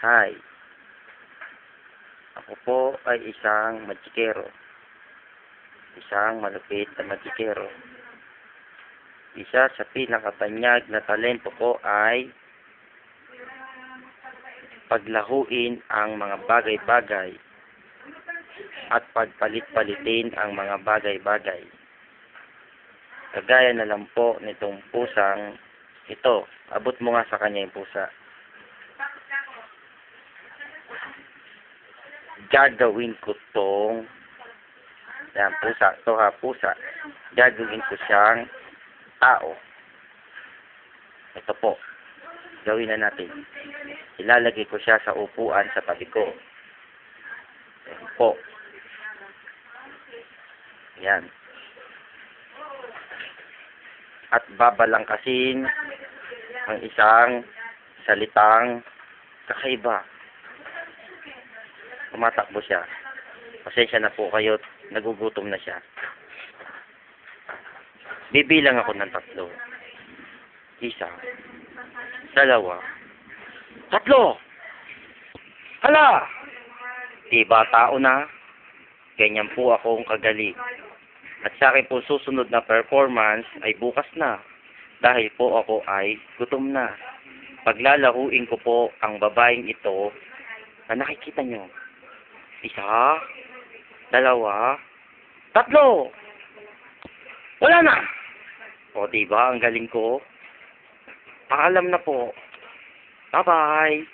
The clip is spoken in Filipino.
Hi. Ako po ay isang magikero. Isang malupit na magikero. Isa sa pinakatanyag na talento ko ay paglahuin ang mga bagay-bagay at pagpalit-palitin ang mga bagay-bagay. Kagaya na lang po nitong pusang ito. Abot mo nga sa kanya yung pusa. Gagawin ko tong pusa. Ito ha, pusa. Gagawin ko siyang tao. Ito po. Gawin na natin. Ilalagay ko siya sa upuan sa tabi ko. Ito po. Yan. At babalangkasin ang isang salitang kakaiba. Tumatakbo siya. Pasensya na po kayo. Nagugutom na siya. Bibilang ako ng 3. 1, 2, 3. Hala! Diba tao na? Ganyan po akong kagaling. At sa akin po susunod na performance ay bukas na. Dahil po ako ay gutom na. Paglalahuin ko po ang babaeng ito na nakikita nyo. 1, 2, 3. Wala na! O diba ang galing ko? Paalam na po. Bye-bye!